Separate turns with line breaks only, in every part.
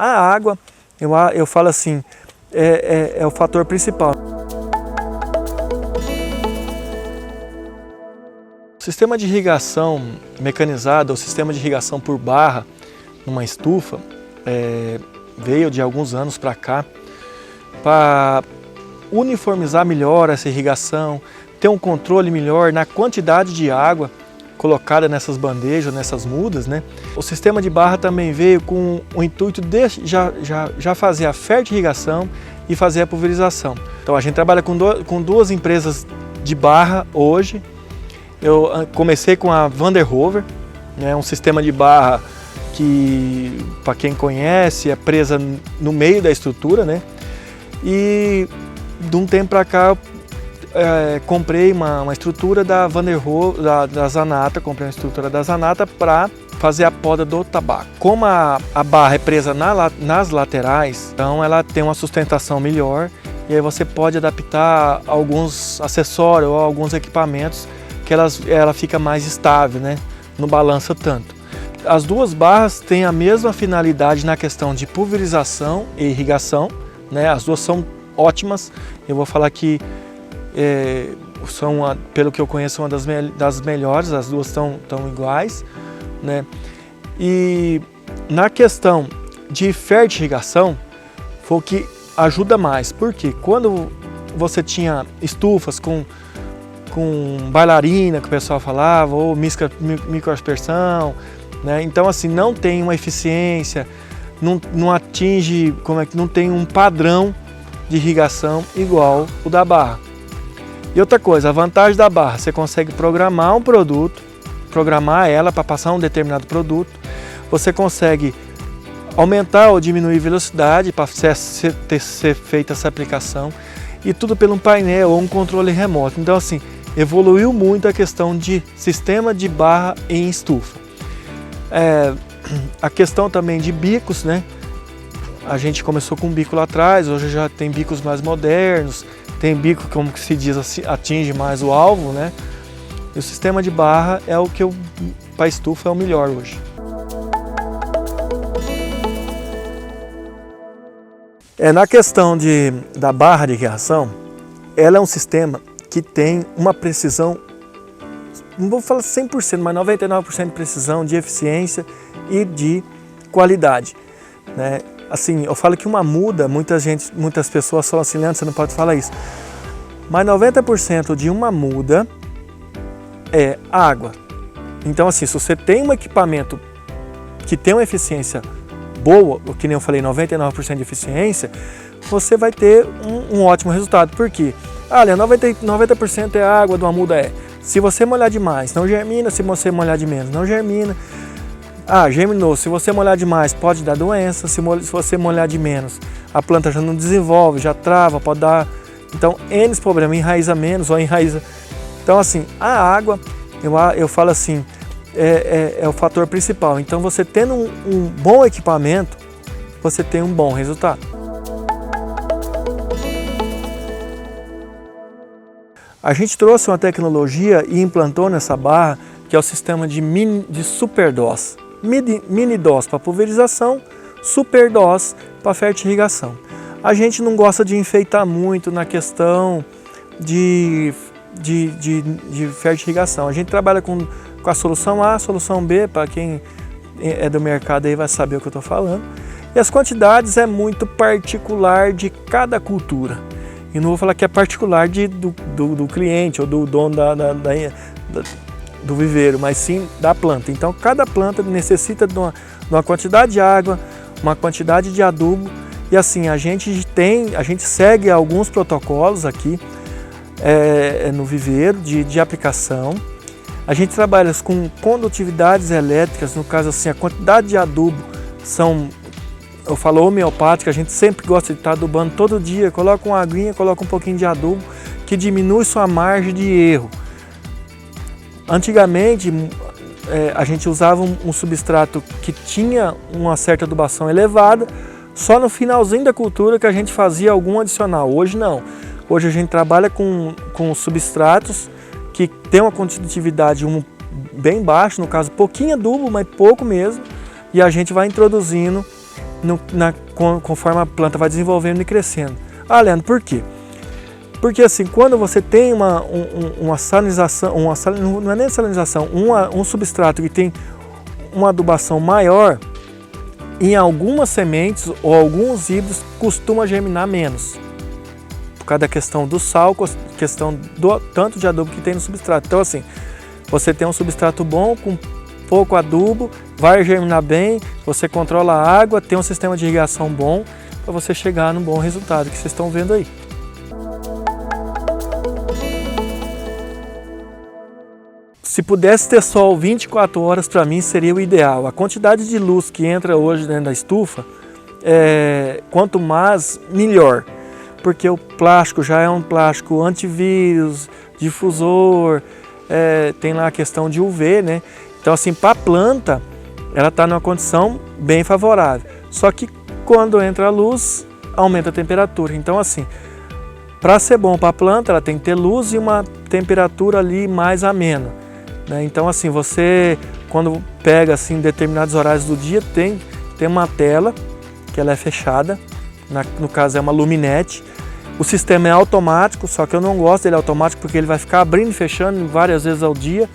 A água, eu falo assim, é o fator principal. O sistema de irrigação mecanizado, ou sistema de irrigação por barra, numa estufa, veio de alguns anos para cá para uniformizar melhor essa irrigação, ter um controle melhor na quantidade de água colocada nessas bandejas, nessas mudas, né? O sistema de barra também veio com o intuito de já fazer a fertirrigação e fazer a pulverização. Então a gente trabalha com duas empresas de barra hoje. Eu comecei com a Vanderhover, né, um sistema de barra que, para quem conhece, é presa no meio da estrutura, né? E de um tempo para cá comprei uma estrutura da Vanderhover, da Zanata, comprei uma estrutura da Zanata para fazer a poda do tabaco. Como a barra é presa nas laterais, então ela tem uma sustentação melhor e aí você pode adaptar alguns acessórios ou alguns equipamentos que ela fica mais estável, né? Não balança tanto. As duas barras têm a mesma finalidade na questão de pulverização e irrigação, né? As duas são ótimas. Eu vou falar que são, pelo que eu conheço, uma das melhores. As duas estão iguais, né? E na questão de fertirrigação foi o que ajuda mais, porque quando você tinha estufas com bailarina, que o pessoal falava, ou microaspersão, né? Então assim, não tem uma eficiência, não atinge, não tem um padrão de irrigação igual o da barra. E outra coisa, a vantagem da barra, você consegue programar um produto, programar ela para passar um determinado produto, você consegue aumentar ou diminuir velocidade para ser feita essa aplicação, e tudo pelo painel ou um controle remoto. Então assim, evoluiu muito a questão de sistema de barra em estufa. A questão também de bicos, né? A gente começou com um bico lá atrás, hoje já tem bicos mais modernos, tem bico, como se diz, atinge mais o alvo, né? E o sistema de barra é o que para estufa é o melhor hoje. Na questão da barra de irrigação, ela é um sistema que tem uma precisão, não vou falar 100%, mas 99% de precisão, de eficiência e de qualidade, né? Assim, eu falo que uma muda, muitas pessoas falam assim, Leandro, você não pode falar isso, mas 90% de uma muda é água. Então assim, se você tem um equipamento que tem uma eficiência boa, que nem eu falei, 99% de eficiência, você vai ter um ótimo resultado. Por quê? Olha, 90% é água de uma muda se você molhar demais, não germina, se você molhar de menos, não germina. Germinou, se você molhar demais pode dar doença, se você molhar de menos, a planta já não desenvolve, já trava, pode dar, então, N problemas, enraiza menos ou enraiza. Então assim, a água, eu falo assim, é o fator principal. Então você tendo um bom equipamento, você tem um bom resultado. A gente trouxe uma tecnologia e implantou nessa barra, que é o sistema de super DOS. Mini DOS para pulverização, super DOS para fertirrigação. A gente não gosta de enfeitar muito na questão de fertirrigação. A gente trabalha com a solução A, solução B, para quem é do mercado aí vai saber o que eu estou falando. E as quantidades é muito particular de cada cultura. E não vou falar que é particular do cliente ou do dono do viveiro, mas sim da planta. Então cada planta necessita de uma quantidade de água, uma quantidade de adubo, e assim a gente segue alguns protocolos aqui no viveiro de aplicação. A gente trabalha com condutividades elétricas, no caso assim, a quantidade de adubo eu falo homeopática, a gente sempre gosta de estar adubando todo dia, coloca uma aguinha, coloca um pouquinho de adubo, que diminui sua margem de erro. Antigamente, a gente usava um substrato que tinha uma certa adubação elevada, só no finalzinho da cultura que a gente fazia algum adicional. Hoje não. Hoje a gente trabalha com substratos que tem uma condutividade bem baixa, no caso pouquinho adubo, mas pouco mesmo, e a gente vai introduzindo conforme a planta vai desenvolvendo e crescendo. Ah, Leandro, por quê? Porque assim, quando você tem uma salinização, não é nem salinização, um substrato que tem uma adubação maior, em algumas sementes ou alguns híbridos costuma germinar menos. Por causa da questão do sal, questão do tanto de adubo que tem no substrato. Então assim, você tem um substrato bom, com pouco adubo, vai germinar bem, você controla a água, tem um sistema de irrigação bom, para você chegar num bom resultado que vocês estão vendo aí. Se pudesse ter sol 24 horas, para mim seria o ideal. A quantidade de luz que entra hoje dentro da estufa, quanto mais, melhor. Porque o plástico já é um plástico antivírus, difusor, tem lá a questão de UV, né? Então assim, para a planta, ela está numa condição bem favorável. Só que quando entra a luz, aumenta a temperatura. Então assim, para ser bom para a planta, ela tem que ter luz e uma temperatura ali mais amena. Então assim, você quando pega assim determinados horários do dia, tem uma tela que ela é fechada, no caso é uma luminete. O sistema é automático, só que eu não gosto dele automático porque ele vai ficar abrindo e fechando várias vezes ao dia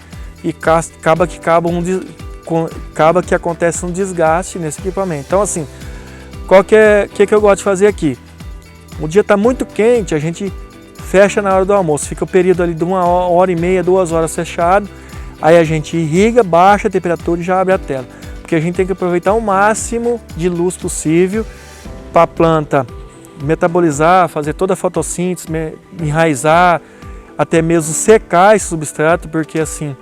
e acaba que acontece um desgaste nesse equipamento. Então assim, que eu gosto de fazer aqui? O dia está muito quente, a gente fecha na hora do almoço, fica o período ali de 1h30, 2 horas fechado. Aí a gente irriga, baixa a temperatura e já abre a tela. Porque a gente tem que aproveitar o máximo de luz possível para a planta metabolizar, fazer toda a fotossíntese, enraizar, até mesmo secar esse substrato, porque assim,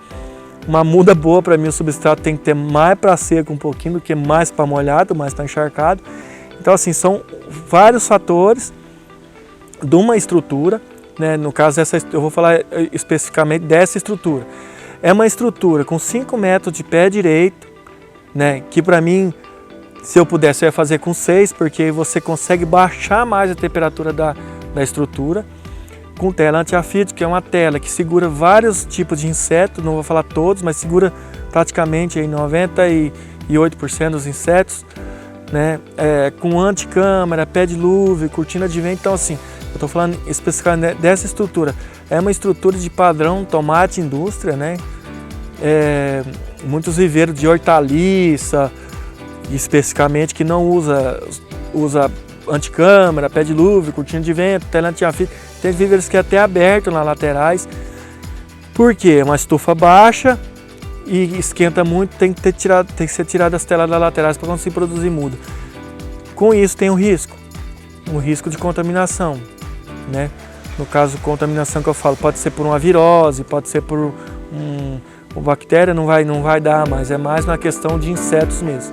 uma muda boa para mim, o substrato tem que ter mais para seco um pouquinho do que mais para molhado, mais para encharcado. Então assim, são vários fatores de uma estrutura, né? No caso eu vou falar especificamente dessa estrutura. É uma estrutura com 5 metros de pé direito, né? Que para mim, se eu pudesse, eu ia fazer com 6, porque você consegue baixar mais a temperatura da estrutura. Com tela anti-afite, que é uma tela que segura vários tipos de insetos, não vou falar todos, mas segura praticamente aí 98% dos insetos, né? Com anticâmara, pé dilúvio, cortina de vento. Então assim, eu estou falando especificamente dessa estrutura. É uma estrutura de padrão tomate indústria, né? Muitos viveiros de hortaliça, especificamente, que não usa anticâmara, pé dilúvio, cortina de vento, tela anti-afite. Tem viveiros que é até aberto nas laterais. Por quê? É uma estufa baixa e esquenta muito, tem que ser tirada as telas das laterais para conseguir produzir muda. Com isso tem um risco de contaminação, né? No caso, contaminação que eu falo, pode ser por uma virose, pode ser por uma bactéria, não vai dar, mas é mais na questão de insetos mesmo.